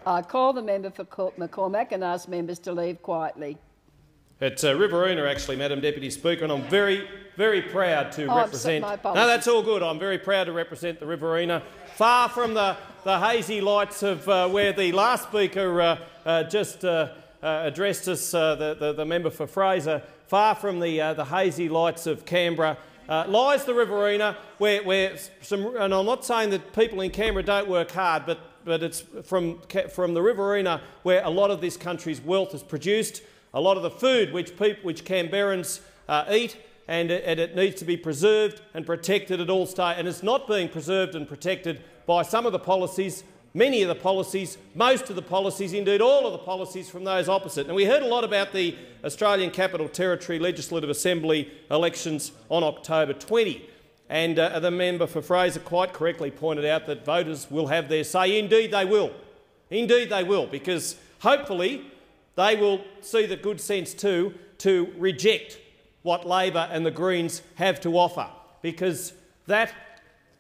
I call the member for McCormack and ask members to leave quietly. It's Riverina, actually, Madam Deputy Speaker, and I'm very, very proud to represent— my No, that's all good. I'm very proud to represent the Riverina, far from the hazy lights of where the last speaker just addressed us, the member for Fraser. Far from the hazy lights of Canberra lies the Riverina, where some— and I'm not saying that people in Canberra don't work hard, but it's from the Riverina where a lot of this country's wealth is produced. A lot of the food which Canberrans eat, and it needs to be preserved and protected at all stages. And it's not being preserved and protected by some of the policies, many of the policies, most of the policies, indeed all of the policies from those opposite. And we heard a lot about the Australian Capital Territory Legislative Assembly elections on October 20. And the member for Fraser quite correctly pointed out that voters will have their say. Indeed they will. Indeed they will, because hopefully they will see the good sense too to reject what Labor and the Greens have to offer, because that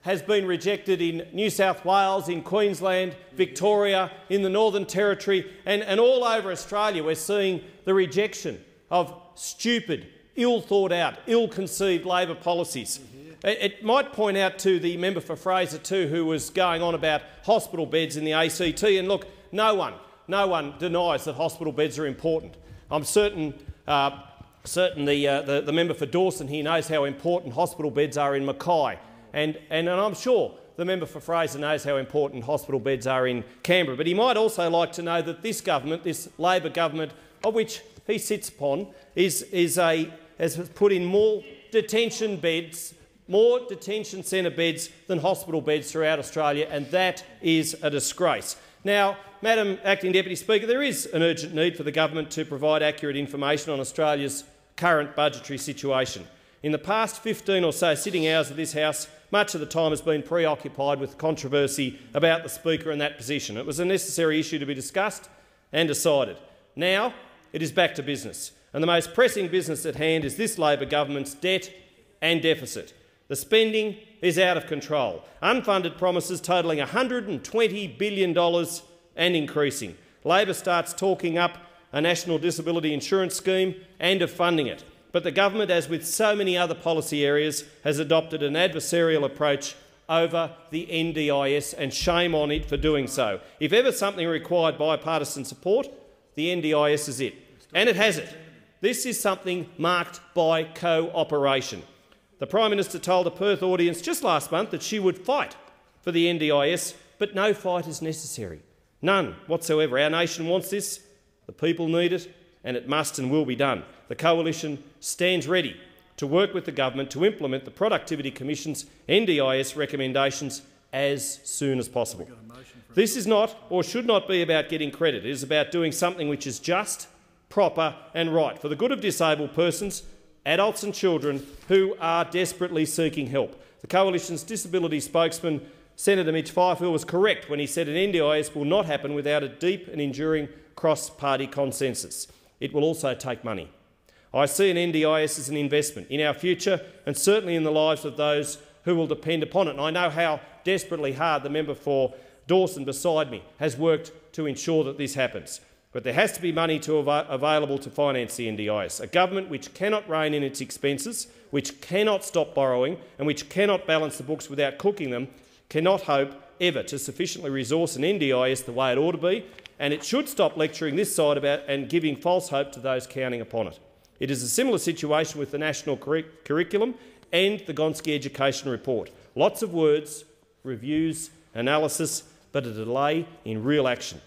has been rejected in New South Wales, in Queensland, Victoria, in the Northern Territory and all over Australia. We're seeing the rejection of stupid, ill-thought-out, ill-conceived Labor policies. It might point out to the member for Fraser too, who was going on about hospital beds in the ACT, and look, no one denies that hospital beds are important. I'm certain the member for Dawson here knows how important hospital beds are in Mackay, and I'm sure the member for Fraser knows how important hospital beds are in Canberra. But he might also like to know that this government, this Labor government, of which he sits upon, has put in more detention centre beds than hospital beds throughout Australia, and that is a disgrace. Now, Madam Acting Deputy Speaker, there is an urgent need for the government to provide accurate information on Australia's current budgetary situation. In the past 15 or so sitting hours of this House, much of the time has been preoccupied with controversy about the Speaker and that position. It was a necessary issue to be discussed and decided. Now it is back to business, and the most pressing business at hand is this Labor government's debt and deficit. The spending is out of control. Unfunded promises totalling $120 billion and increasing. Labor starts talking up a national disability insurance scheme and of funding it. But the government, as with so many other policy areas, has adopted an adversarial approach over the NDIS, and shame on it for doing so. If ever something required bipartisan support, the NDIS is it. And it has it. This is something marked by cooperation. The Prime Minister told a Perth audience just last month that she would fight for the NDIS, but no fight is necessary. None whatsoever. Our nation wants this, the people need it, and it must and will be done. The Coalition stands ready to work with the government to implement the Productivity Commission's NDIS recommendations as soon as possible. This is not, or should not be, about getting credit. It is about doing something which is just, proper and right for the good of disabled persons, adults and children who are desperately seeking help. The Coalition's disability spokesman, Senator Mitch Fifield, was correct when he said an NDIS will not happen without a deep and enduring cross-party consensus. It will also take money. I see an NDIS as an investment in our future and certainly in the lives of those who will depend upon it. And I know how desperately hard the member for Dawson beside me has worked to ensure that this happens. But there has to be money available to finance the NDIS. A government which cannot rein in its expenses, which cannot stop borrowing and which cannot balance the books without cooking them, cannot hope ever to sufficiently resource an NDIS the way it ought to be, and it should stop lecturing this side about and giving false hope to those counting upon it. It is a similar situation with the National Curriculum and the Gonski Education Report. Lots of words, reviews, analysis, but a delay in real action.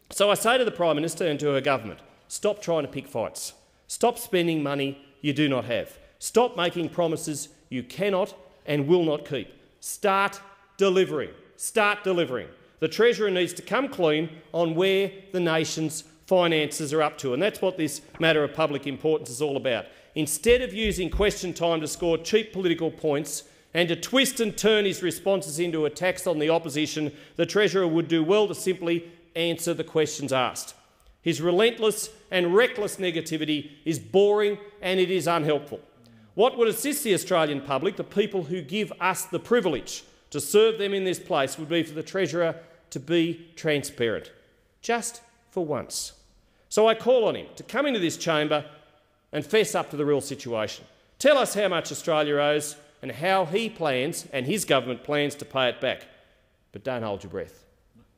So I say to the Prime Minister and to her government, stop trying to pick fights. Stop spending money you do not have. Stop making promises you cannot and will not keep. Start delivering. Start delivering. The Treasurer needs to come clean on where the nation's finances are up to, and that's what this matter of public importance is all about. Instead of using question time to score cheap political points and to twist and turn his responses into attacks on the opposition, the Treasurer would do well to simply answer the questions asked. His relentless and reckless negativity is boring and it is unhelpful. What would assist the Australian public, the people who give us the privilege to serve them in this place, would be for the Treasurer to be transparent. just for once. So I call on him to come into this chamber and fess up to the real situation. Tell us how much Australia owes and how he plans and his government plans to pay it back. But don't hold your breath.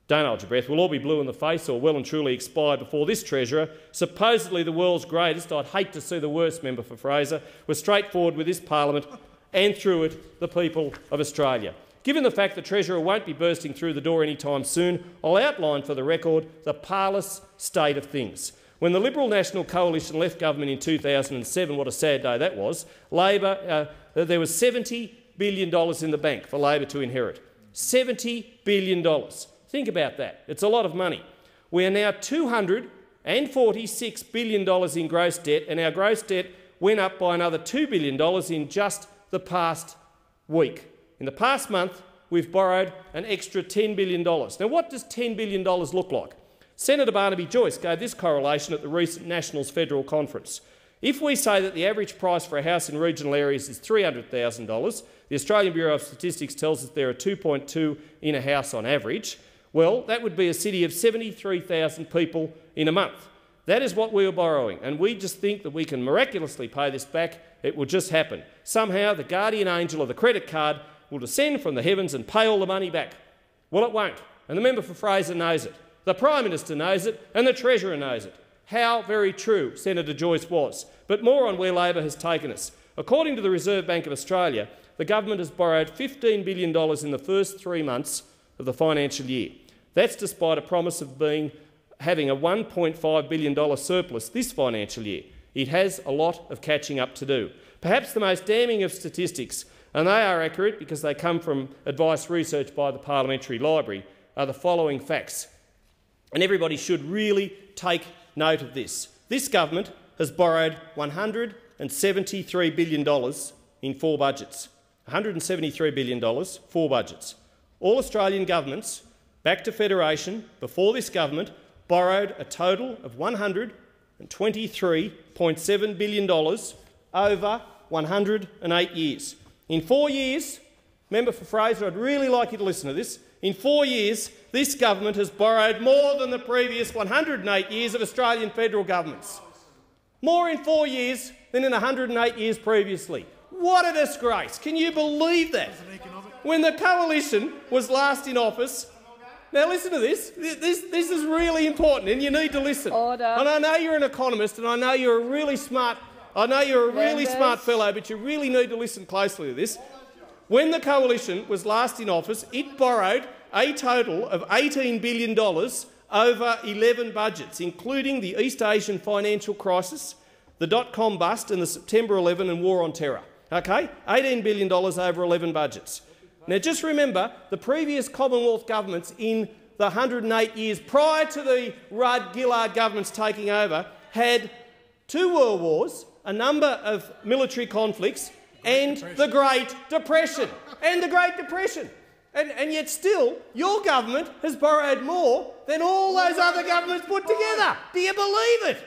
Don't hold your breath. We'll all be blue in the face or well and truly expired before this Treasurer, supposedly the world's greatest, I'd hate to see the worst member for Fraser, was straightforward with this parliament and, through it, the people of Australia. Given the fact the Treasurer won't be bursting through the door anytime soon, I'll outline for the record the parlous state of things. When the Liberal National Coalition left government in 2007, what a sad day that was, Labor, there was $70 billion in the bank for Labor to inherit. $70 billion. Think about that. It's a lot of money. We are now $246 billion in gross debt, and our gross debt went up by another $2 billion in just the past week. In the past month, we've borrowed an extra $10 billion. Now, what does $10 billion look like? Senator Barnaby Joyce gave this correlation at the recent Nationals Federal Conference. If we say that the average price for a house in regional areas is $300,000, the Australian Bureau of Statistics tells us there are 2.2 in a house on average, well, that would be a city of 73,000 people in a month. That is what we are borrowing, and we just think that we can miraculously pay this back. It will just happen. Somehow the guardian angel of the credit card will descend from the heavens and pay all the money back. Well, it won't, and the member for Fraser knows it. The Prime Minister knows it, and the Treasurer knows it. How very true Senator Joyce was. But more on where Labor has taken us. According to the Reserve Bank of Australia, the government has borrowed $15 billion in the first 3 months of the financial year. That's despite a promise of having a $1.5 billion surplus this financial year. It has a lot of catching up to do. Perhaps the most damning of statistics, and they are accurate because they come from advice research by the Parliamentary Library, are the following facts. And everybody should really take note of this. This government has borrowed $173 billion in 4 budgets. $173 billion, 4 budgets. All Australian governments, back to Federation, before this government, borrowed a total of $123.7 billion over 108 years. In 4 years, member for Fraser, I'd really like you to listen to this. In 4 years, this government has borrowed more than the previous 108 years of Australian federal governments. More in 4 years than in 108 years previously. What a disgrace. Can you believe that? When the coalition was last in office... Now listen to this. This is really important, and you need to listen. Order. And I know you're an economist, and I know you're a really smart... smart fellow, but you really need to listen closely to this. When the coalition was last in office, it borrowed a total of $18 billion over 11 budgets, including the East Asian financial crisis, the dot-com bust and the September 11 and war on terror. Okay? $18 billion over 11 budgets. Now just remember, the previous Commonwealth governments in the 108 years prior to the Rudd-Gillard governments taking over had 2 world wars, a number of military conflicts, and the Great Depression. And yet still, your government has borrowed more than all those other governments put together. Do you believe it?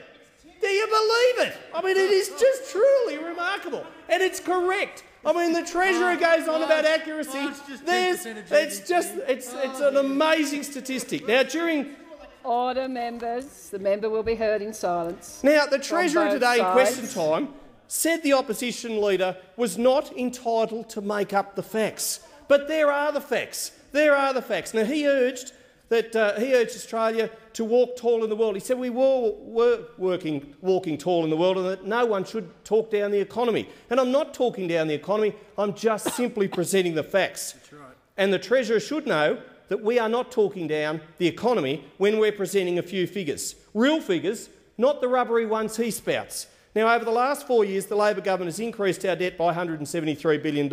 Do you believe it? I mean, it is just truly remarkable. And it's correct. I mean, the Treasurer goes on about accuracy. It's an amazing statistic. Now, during... Order, members. The member will be heard in silence. Now, the Treasurer today in question time said the opposition leader was not entitled to make up the facts. But there are the facts. There are the facts. Now, he urged Australia to walk tall in the world. He said we were walking tall in the world and that no one should talk down the economy. And I'm not talking down the economy. I'm just simply presenting the facts. That's right. And the Treasurer should know that we are not talking down the economy when we're presenting a few figures. Real figures, not the rubbery ones he spouts. Now, over the last 4 years, the Labor government has increased our debt by $173 billion.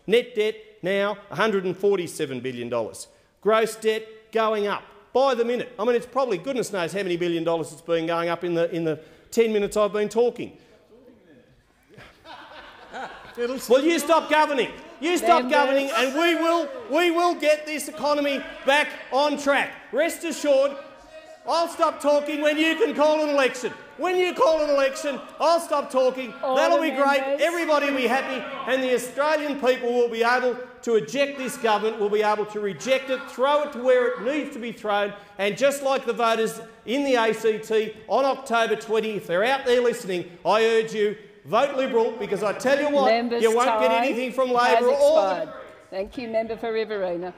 Net debt now $147 billion. Gross debt going up by the minute. I mean, it's probably goodness knows how many $1 billion it's been going up in the 10 minutes I've been talking. Well, you stop governing. You stop governing, and we will get this economy back on track. Rest assured, I'll stop talking when you can call an election. When you call an election, I'll stop talking. That'll be great. Everybody will be happy, and the Australian people will be able to eject this government, will be able to reject it, throw it to where it needs to be thrown, and just like the voters in the ACT on October 20, if they're out there listening, I urge you, vote Liberal, because I tell you what, you won't get anything from Labor or... Thank you, Member for Riverina.